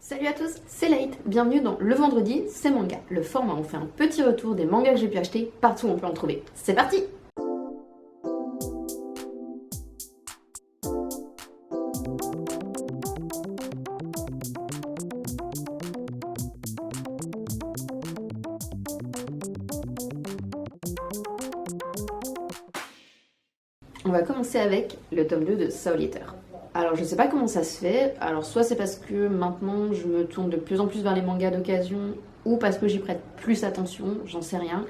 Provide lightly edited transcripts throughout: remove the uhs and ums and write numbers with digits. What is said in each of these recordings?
Salut à tous, c'est Late, bienvenue dans Le Vendredi, c'est manga, le format où on fait un petit retour des mangas que j'ai pu acheter partout où on peut en trouver. C'est parti! On va commencer avec le tome 2 de Soul Eater. Alors je sais pas comment ça se fait, alors soit c'est parce que maintenant je me tourne de plus en plus vers les mangas d'occasion, ou parce que j'y prête plus attention, j'en sais rien,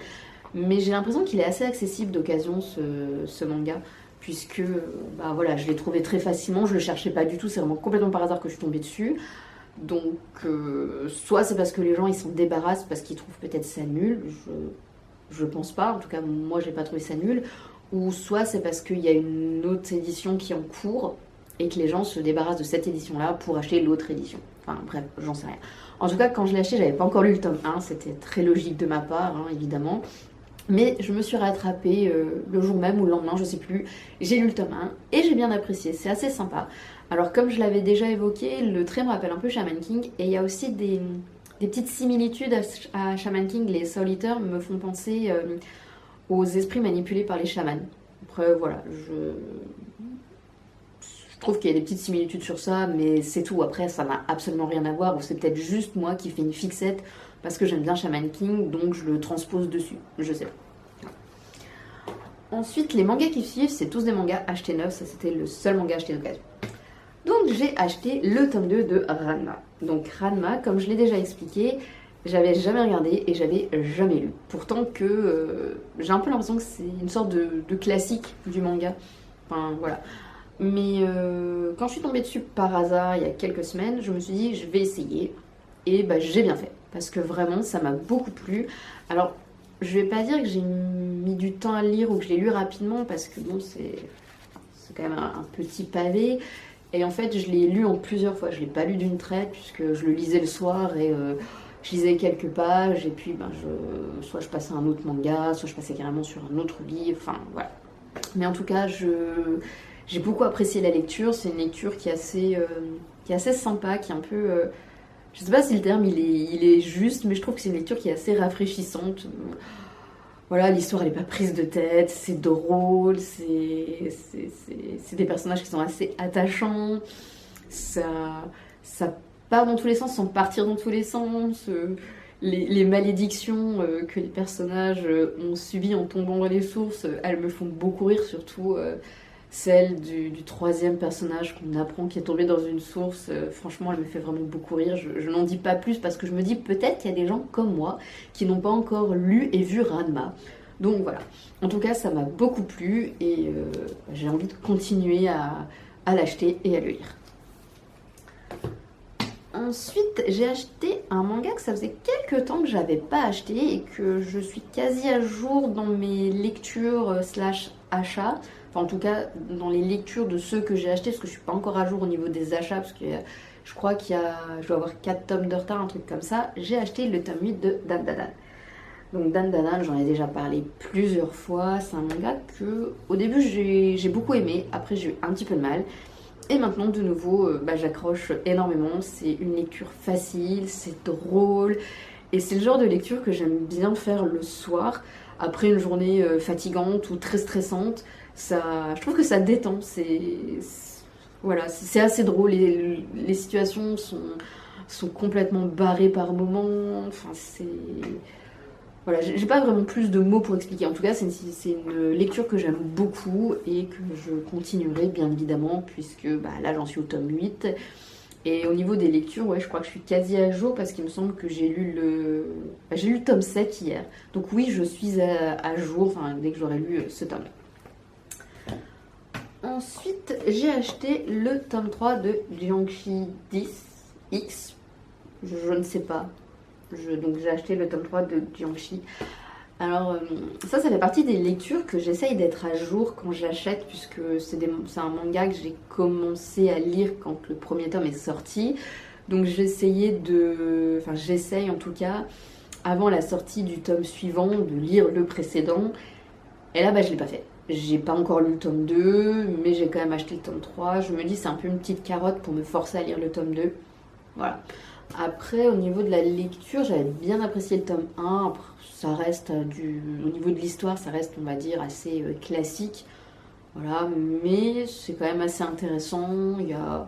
mais j'ai l'impression qu'il est assez accessible d'occasion ce manga, puisque bah voilà, je l'ai trouvé très facilement, je le cherchais pas du tout, c'est vraiment complètement par hasard que je suis tombée dessus. Donc soit c'est parce que les gens ils s'en débarrassent parce qu'ils trouvent peut-être ça nul, je pense pas, en tout cas moi j'ai pas trouvé ça nul, ou soit c'est parce qu'il y a une autre édition qui est en cours et que les gens se débarrassent de cette édition-là pour acheter l'autre édition. Enfin bref, j'en sais rien. En tout cas, quand je l'ai acheté, j'avais pas encore lu le tome 1, c'était très logique de ma part, hein, évidemment. Mais je me suis rattrapée le jour même ou le lendemain, je sais plus. J'ai lu le tome 1 et j'ai bien apprécié, c'est assez sympa. Alors comme je l'avais déjà évoqué, le trait me rappelle un peu Shaman King et il y a aussi des petites similitudes à Shaman King. Les Soul Eater me font penser aux esprits manipulés par les chamans. Après voilà, je trouve qu'il y a des petites similitudes sur ça, mais c'est tout. Après, ça n'a absolument rien à voir, ou c'est peut-être juste moi qui fais une fixette parce que j'aime bien Shaman King, donc je le transpose dessus. Je sais pas. Ensuite, les mangas qui suivent, c'est tous des mangas achetés neufs. Ça, c'était le seul manga acheté d'occasion. Donc, j'ai acheté le tome 2 de Ranma. Donc, Ranma, comme je l'ai déjà expliqué, j'avais jamais regardé et j'avais jamais lu. Pourtant que j'ai un peu l'impression que c'est une sorte de classique du manga. Enfin, voilà. Mais quand je suis tombée dessus par hasard il y a quelques semaines, je me suis dit je vais essayer. Et bah j'ai bien fait. Parce que vraiment ça m'a beaucoup plu. Alors je vais pas dire que j'ai mis du temps à le lire ou que je l'ai lu rapidement parce que bon c'est quand même un petit pavé. Et en fait je l'ai lu en plusieurs fois. Je l'ai pas lu d'une traite puisque je le lisais le soir et je lisais quelques pages et puis ben, soit je passais à un autre manga, soit je passais carrément sur un autre livre. Enfin voilà. Mais en tout cas j'ai beaucoup apprécié la lecture, c'est une lecture qui est assez sympa, qui est un peu... je sais pas si le terme il est juste, mais je trouve que c'est une lecture qui est assez rafraîchissante. Voilà, l'histoire elle est pas prise de tête, c'est drôle, c'est des personnages qui sont assez attachants, ça part dans tous les sens sans partir dans tous les sens. Les malédictions que les personnages ont subies en tombant dans les sources, elles me font beaucoup rire, surtout celle du troisième personnage qu'on apprend qui est tombé dans une source. Franchement, elle me fait vraiment beaucoup rire. Je n'en dis pas plus parce que je me dis peut-être qu'il y a des gens comme moi qui n'ont pas encore lu et vu Ranma. Donc voilà. En tout cas, ça m'a beaucoup plu et j'ai envie de continuer à l'acheter et à le lire. Ensuite, j'ai acheté un manga que ça faisait quelques temps que j'avais pas acheté et que je suis quasi à jour dans mes lectures slash achats. Enfin, en tout cas, dans les lectures de ceux que j'ai achetés, parce que je suis pas encore à jour au niveau des achats, parce que je crois je dois avoir 4 tomes de retard, un truc comme ça. J'ai acheté le tome 8 de Dan Dan Dan. Donc Dan Dan Dan, j'en ai déjà parlé plusieurs fois. C'est un manga que, au début, j'ai beaucoup aimé. Après, j'ai eu un petit peu de mal. Et maintenant, de nouveau, j'accroche énormément. C'est une lecture facile, c'est drôle. Et c'est le genre de lecture que j'aime bien faire le soir, après une journée fatigante ou très stressante. Je trouve que ça détend. Voilà, c'est assez drôle. Les situations sont complètement barrées par moments. Enfin, voilà, j'ai pas vraiment plus de mots pour expliquer. En tout cas, c'est une lecture que j'aime beaucoup et que je continuerai bien évidemment, puisque bah, là j'en suis au tome 8. Et au niveau des lectures, ouais, je crois que je suis quasi à jour parce qu'il me semble que j'ai lu le tome 7 hier. Donc oui, je suis à jour, enfin, dès que j'aurai lu ce tome. Ensuite, j'ai acheté le tome 3 de Jiangshi 10X. Je ne sais pas. Donc j'ai acheté le tome 3 de Jiangshi. Alors ça fait partie des lectures que j'essaye d'être à jour quand j'achète, puisque c'est un manga que j'ai commencé à lire quand le premier tome est sorti. Donc j'essaye en tout cas, avant la sortie du tome suivant, de lire le précédent. Et là, je l'ai pas fait. J'ai pas encore lu le tome 2, mais j'ai quand même acheté le tome 3. Je me dis c'est un peu une petite carotte pour me forcer à lire le tome 2. Voilà. Après, au niveau de la lecture, j'avais bien apprécié le tome 1. Après, ça reste au niveau de l'histoire, ça reste, on va dire, assez classique. Voilà, mais c'est quand même assez intéressant. Il y a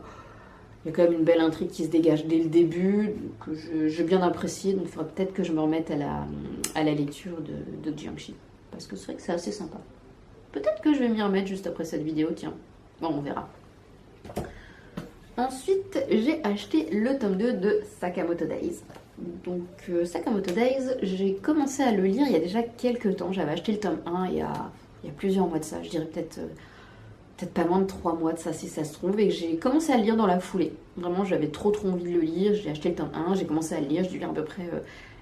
quand même une belle intrigue qui se dégage dès le début, que j'ai bien apprécié. Donc il faudra peut-être que je me remette à la lecture de Jiangxi. Parce que c'est vrai que c'est assez sympa. Peut-être que je vais m'y remettre juste après cette vidéo, tiens. Bon, on verra. Ensuite, j'ai acheté le tome 2 de Sakamoto Days. Donc, Sakamoto Days, j'ai commencé à le lire il y a déjà quelques temps. J'avais acheté le tome 1 il y a plusieurs mois de ça. Je dirais peut-être pas loin de 3 mois de ça, si ça se trouve. Et j'ai commencé à le lire dans la foulée. Vraiment, j'avais trop envie de le lire. J'ai acheté le tome 1, j'ai commencé à le lire. J'ai dû lire à peu près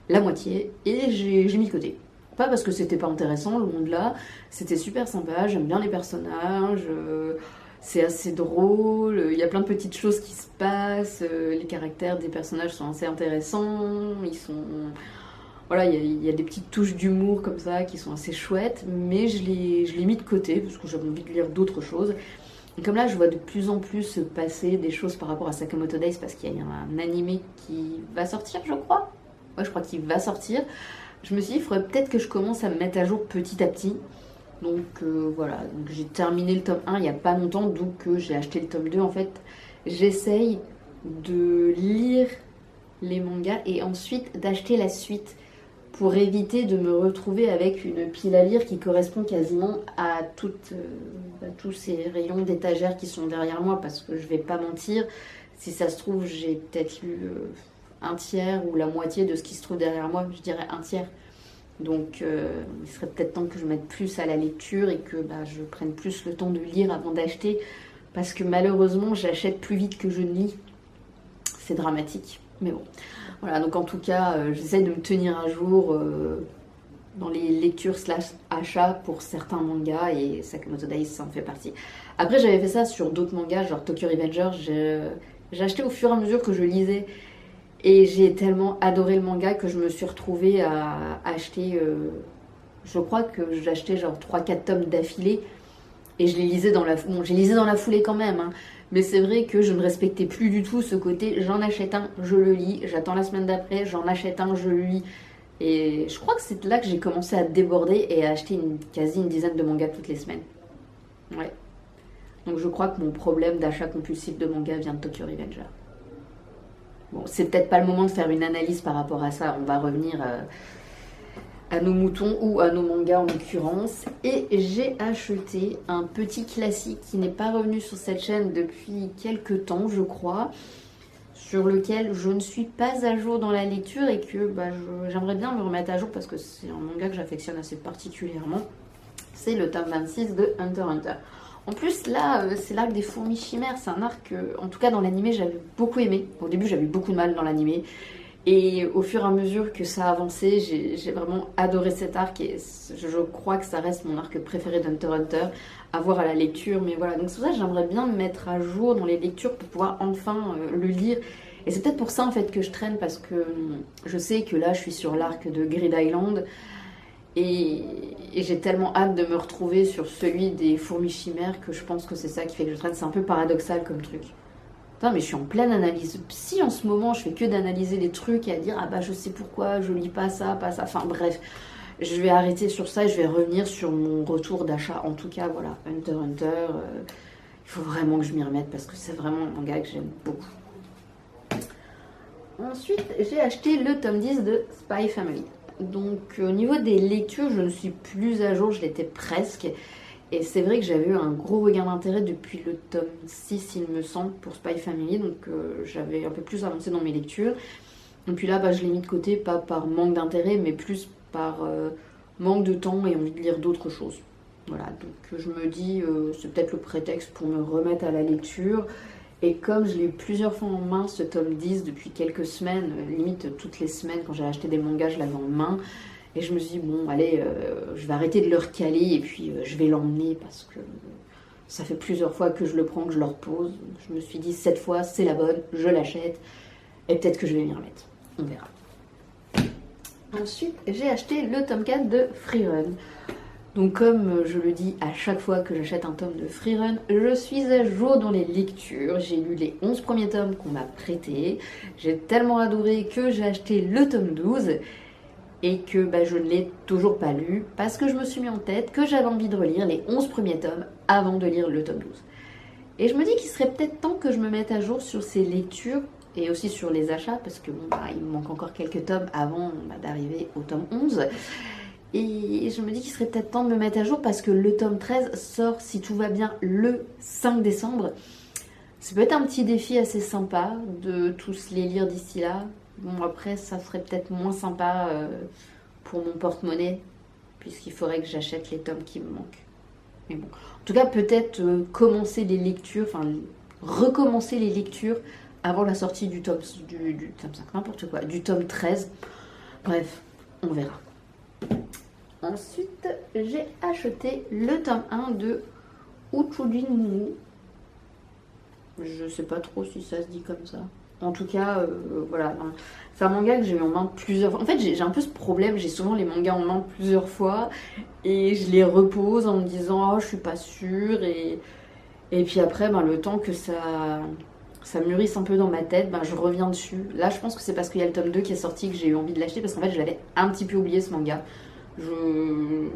la moitié. Et j'ai mis de côté. Pas parce que c'était pas intéressant, loin de là. C'était super sympa. J'aime bien les personnages. C'est assez drôle, il y a plein de petites choses qui se passent, les caractères des personnages sont assez intéressants, voilà, il y a des petites touches d'humour comme ça qui sont assez chouettes, mais je l'ai mis de côté parce que j'avais envie de lire d'autres choses. Et comme là, je vois de plus en plus se passer des choses par rapport à Sakamoto Days parce qu'il y a un animé qui va sortir, je crois. Ouais, je crois qu'il va sortir. Je me suis dit, il faudrait peut-être que je commence à me mettre à jour petit à petit. Donc voilà, donc j'ai terminé le tome 1 il n'y a pas longtemps, donc j'ai acheté le tome 2. En fait, j'essaye de lire les mangas et ensuite d'acheter la suite pour éviter de me retrouver avec une pile à lire qui correspond quasiment à tous ces rayons d'étagères qui sont derrière moi, parce que je vais pas mentir, si ça se trouve, j'ai peut-être lu un tiers ou la moitié de ce qui se trouve derrière moi, je dirais un tiers. Donc il serait peut-être temps que je mette plus à la lecture et que je prenne plus le temps de lire avant d'acheter, parce que malheureusement j'achète plus vite que je ne lis. C'est dramatique, mais bon. Voilà, donc en tout cas j'essaie de me tenir à jour dans les lectures / achats pour certains mangas, et Sakamoto Days ça en fait partie. Après j'avais fait ça sur d'autres mangas, genre Tokyo Revengers, j'ai acheté au fur et à mesure que je lisais. Et j'ai tellement adoré le manga que je me suis retrouvée à acheter, je crois que j'achetais genre 3-4 tomes d'affilée, et je les lisais dans la, bon, je les lisais dans la foulée quand même, hein, mais c'est vrai que je ne respectais plus du tout ce côté, j'en achète un, je le lis, j'attends la semaine d'après, j'en achète un, je le lis. Et je crois que c'est là que j'ai commencé à déborder et à acheter quasi une dizaine de mangas toutes les semaines. Ouais. Donc je crois que mon problème d'achat compulsif de manga vient de Tokyo Revenger. Bon, c'est peut-être pas le moment de faire une analyse par rapport à ça. On va revenir à nos moutons ou à nos mangas en l'occurrence. Et j'ai acheté un petit classique qui n'est pas revenu sur cette chaîne depuis quelques temps, je crois, sur lequel je ne suis pas à jour dans la lecture et que j'aimerais bien me remettre à jour parce que c'est un manga que j'affectionne assez particulièrement. C'est le tome 26 de Hunter x Hunter. En plus, là, c'est l'arc des fourmis chimères. C'est un arc, en tout cas dans l'animé, j'avais beaucoup aimé. Au début, j'avais eu beaucoup de mal dans l'animé. Et au fur et à mesure que ça a avancé, j'ai vraiment adoré cet arc. Et je crois que ça reste mon arc préféré d'Hunter x Hunter, à voir à la lecture. Mais voilà, donc c'est pour ça que j'aimerais bien me mettre à jour dans les lectures pour pouvoir enfin le lire. Et c'est peut-être pour ça en fait que je traîne, parce que je sais que là, je suis sur l'arc de Grid Island. Et j'ai tellement hâte de me retrouver sur celui des fourmis chimères que je pense que c'est ça qui fait que je traîne. C'est un peu paradoxal comme truc. Putain, mais je suis en pleine analyse psy en ce moment. Je fais que d'analyser les trucs et à dire je sais pourquoi, je lis pas ça, pas ça. Enfin bref, je vais arrêter sur ça et je vais revenir sur mon retour d'achat. En tout cas, voilà, Hunter x Hunter, il faut vraiment que je m'y remette parce que c'est vraiment un manga que j'aime beaucoup. Ensuite, j'ai acheté le tome 10 de Spy Family. Donc au niveau des lectures, je ne suis plus à jour, je l'étais presque. Et c'est vrai que j'avais eu un gros regain d'intérêt depuis le tome 6, il me semble, pour Spy Family. Donc j'avais un peu plus avancé dans mes lectures. Et puis là, je l'ai mis de côté, pas par manque d'intérêt, mais plus par manque de temps et envie de lire d'autres choses. Voilà, donc je me dis, c'est peut-être le prétexte pour me remettre à la lecture. Et comme je l'ai eu plusieurs fois en main, ce tome 10, depuis quelques semaines, limite toutes les semaines, quand j'ai acheté des mangas, je l'avais en main. Et je me suis dit, bon, allez, je vais arrêter de le recaler et puis je vais l'emmener parce que ça fait plusieurs fois que je le prends, que je le repose. Je me suis dit, cette fois, c'est la bonne, je l'achète. Et peut-être que je vais m'y remettre. On verra. Ensuite, j'ai acheté le tome 4 de Free Run. Donc comme je le dis à chaque fois que j'achète un tome de Freerun, je suis à jour dans les lectures. J'ai lu les 11 premiers tomes qu'on m'a prêtés. J'ai tellement adoré que j'ai acheté le tome 12 et que je ne l'ai toujours pas lu parce que je me suis mis en tête que j'avais envie de relire les 11 premiers tomes avant de lire le tome 12. Et je me dis qu'il serait peut-être temps que je me mette à jour sur ces lectures et aussi sur les achats parce que il me manque encore quelques tomes avant d'arriver au tome 11. Et je me dis qu'il serait peut-être temps de me mettre à jour parce que le tome 13 sort, si tout va bien, le 5 décembre. Ça peut être un petit défi assez sympa de tous les lire d'ici là. Bon, après, ça serait peut-être moins sympa pour mon porte-monnaie puisqu'il faudrait que j'achète les tomes qui me manquent. Mais bon, en tout cas, peut-être commencer les lectures, enfin, recommencer les lectures avant la sortie du tome 5, n'importe quoi, du tome 13. Bref, on verra. Ensuite, j'ai acheté le tome 1 de Uchujin. Je sais pas trop si ça se dit comme ça. En tout cas, voilà. C'est un manga que j'ai eu en main plusieurs fois. En fait, j'ai un peu ce problème. J'ai souvent les mangas en main plusieurs fois. Et je les repose en me disant « Oh, je suis pas sûre. » Et puis après, le temps que ça mûrisse un peu dans ma tête, je reviens dessus. Là, je pense que c'est parce qu'il y a le tome 2 qui est sorti que j'ai eu envie de l'acheter. Parce qu'en fait, je l'avais un petit peu oublié, ce manga. Je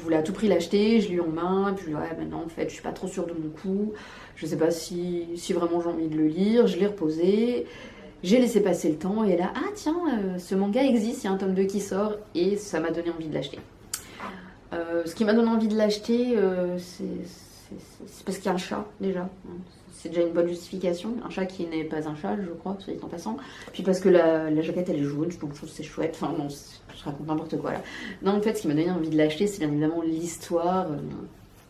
voulais à tout prix l'acheter, je l'ai eu en main, et puis maintenant en fait je suis pas trop sûre de mon coup, je sais pas si vraiment j'ai envie de le lire, je l'ai reposé, j'ai laissé passer le temps et là, ah tiens, ce manga existe, il y a un tome 2 qui sort et ça m'a donné envie de l'acheter. Ce qui m'a donné envie de l'acheter, c'est parce qu'il y a un chat déjà. C'est déjà une bonne justification. Un chat qui n'est pas un chat, je crois, soit dit en passant. Puis parce que la jaquette elle est jaune, donc je trouve que c'est chouette. Enfin non, je raconte n'importe quoi là. Non, en fait, ce qui m'a donné envie de l'acheter, c'est bien évidemment l'histoire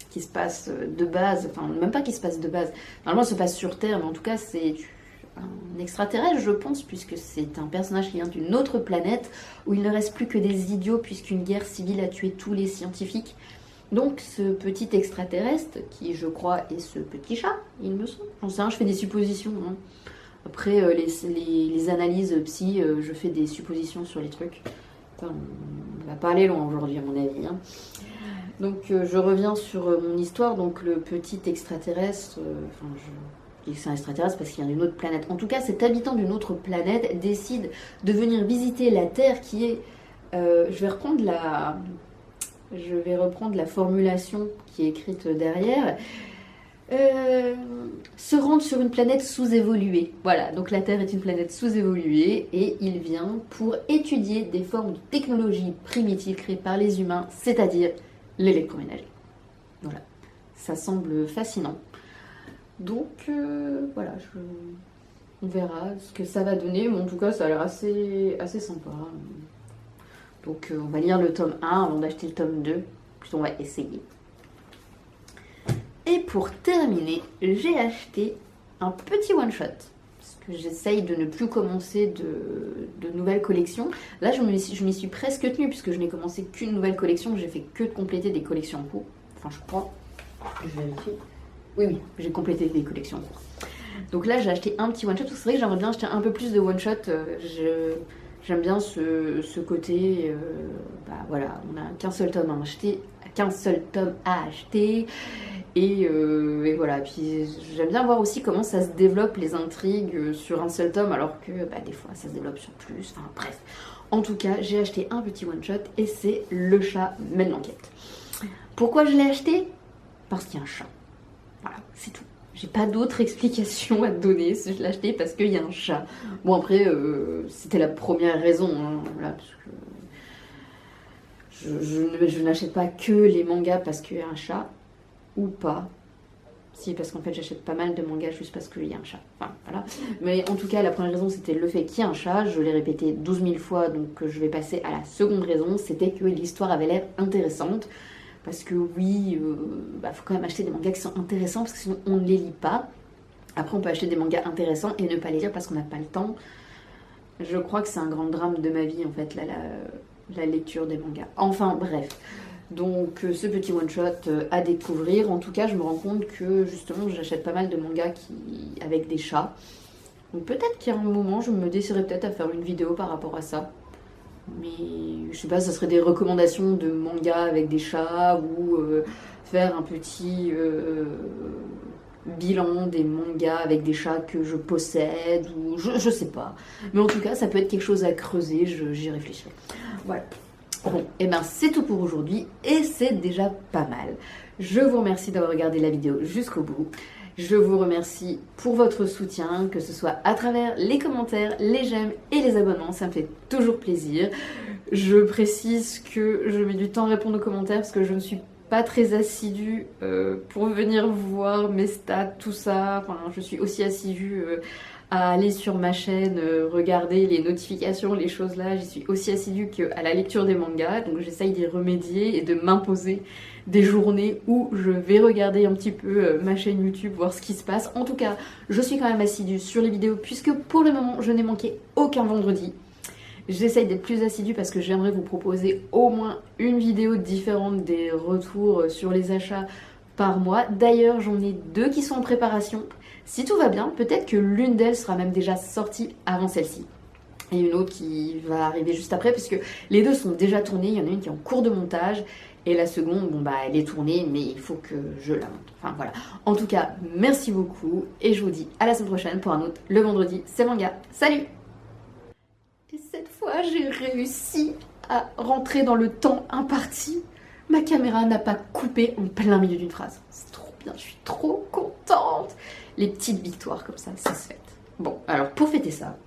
qui se passe de base. Enfin, même pas qui se passe de base. Normalement, elle se passe sur Terre, mais en tout cas, c'est un extraterrestre, je pense, puisque c'est un personnage qui vient d'une autre planète où il ne reste plus que des idiots, puisqu'une guerre civile a tué tous les scientifiques. Donc ce petit extraterrestre, qui je crois est ce petit chat, il me semble, j'en sais rien, je fais des suppositions. Hein. Après les analyses psy, je fais des suppositions sur les trucs. Enfin, on va pas aller loin aujourd'hui à mon avis. Hein. Donc je reviens sur mon histoire, donc le petit extraterrestre, je dis que c'est un extraterrestre parce qu'il vient d'une autre planète. En tout cas, cet habitant d'une autre planète décide de venir visiter la Terre qui est... je vais reprendre la formulation qui est écrite derrière. Se rendre sur une planète sous-évoluée. Voilà, donc la Terre est une planète sous-évoluée et il vient pour étudier des formes de technologie primitives créées par les humains, c'est-à-dire l'électroménager. Voilà, ça semble fascinant. Donc voilà, on verra ce que ça va donner, mais en tout cas ça a l'air assez sympa. Donc on va lire le tome 1 avant d'acheter le tome 2, puis on va essayer. Et pour terminer, j'ai acheté un petit one-shot, parce que j'essaye de ne plus commencer de nouvelles collections. Là je m'y suis presque tenue, puisque je n'ai commencé qu'une nouvelle collection, j'ai fait que de compléter des collections en cours. Enfin je crois, je vérifie. Oui, j'ai complété des collections en cours. Donc là j'ai acheté un petit one-shot, parce que c'est vrai que j'aimerais bien acheter un peu plus de one-shot. J'aime bien ce côté, voilà, on n'a qu'un seul tome à acheter, et voilà. Puis j'aime bien voir aussi comment ça se développe les intrigues sur un seul tome, alors que des fois ça se développe sur plus. Enfin bref. En tout cas, j'ai acheté un petit one shot et c'est Le Chat mène l'enquête. Pourquoi je l'ai acheté? Parce qu'il y a un chat. Voilà, c'est tout. J'ai pas d'autre explication à te donner. Je l'ai acheté parce qu'il y a un chat. Bon, après, c'était la première raison. Hein, voilà, parce que je n'achète pas que les mangas parce qu'il y a un chat. Ou pas. Si, parce qu'en fait, j'achète pas mal de mangas juste parce qu'il y a un chat. Enfin, voilà. Mais en tout cas, la première raison, c'était le fait qu'il y ait un chat. Je l'ai répété 12 000 fois, donc je vais passer à la seconde raison. C'était que l'histoire avait l'air intéressante. Parce que oui, faut quand même acheter des mangas qui sont intéressants parce que sinon on ne les lit pas. Après on peut acheter des mangas intéressants et ne pas les lire parce qu'on n'a pas le temps. Je crois que c'est un grand drame de ma vie en fait, la lecture des mangas. Enfin bref, donc ce petit one shot à découvrir. En tout cas je me rends compte que justement j'achète pas mal de mangas avec des chats. Donc peut-être qu'il y a un moment je me déciderai peut-être à faire une vidéo par rapport à ça. Mais je sais pas, ça serait des recommandations de manga avec des chats ou faire un petit bilan des mangas avec des chats que je possède ou je sais pas. Mais en tout cas, ça peut être quelque chose à creuser, j'y réfléchirai. Voilà. Bon, et ben c'est tout pour aujourd'hui et c'est déjà pas mal. Je vous remercie d'avoir regardé la vidéo jusqu'au bout. Je vous remercie pour votre soutien, que ce soit à travers les commentaires, les j'aime et les abonnements, ça me fait toujours plaisir. Je précise que je mets du temps à répondre aux commentaires parce que je ne suis pas très assidue pour venir voir mes stats, tout ça. Enfin, je suis aussi assidue à aller sur ma chaîne, regarder les notifications, les choses là. J'y suis aussi assidue qu'à la lecture des mangas, donc j'essaye d'y remédier et de m'imposer des journées où je vais regarder un petit peu ma chaîne YouTube, voir ce qui se passe. En tout cas, je suis quand même assidue sur les vidéos puisque pour le moment, je n'ai manqué aucun vendredi. J'essaye d'être plus assidue parce que j'aimerais vous proposer au moins une vidéo différente des retours sur les achats par mois. D'ailleurs, j'en ai 2 qui sont en préparation. Si tout va bien, peut-être que l'une d'elles sera même déjà sortie avant celle-ci. Et une autre qui va arriver juste après, puisque les 2 sont déjà tournées. Il y en a une qui est en cours de montage. Et la seconde, bon bah elle est tournée, mais il faut que je la monte. Enfin voilà. En tout cas, merci beaucoup. Et je vous dis à la semaine prochaine pour un autre Le Vendredi, c'est manga. Salut! Et cette fois, j'ai réussi à rentrer dans le temps imparti. Ma caméra n'a pas coupé en plein milieu d'une phrase. C'est trop bien, je suis trop contente. Les petites victoires comme ça se fête. Bon, alors pour fêter ça,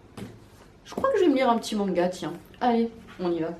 je crois que je vais me lire un petit manga, tiens. Allez, on y va.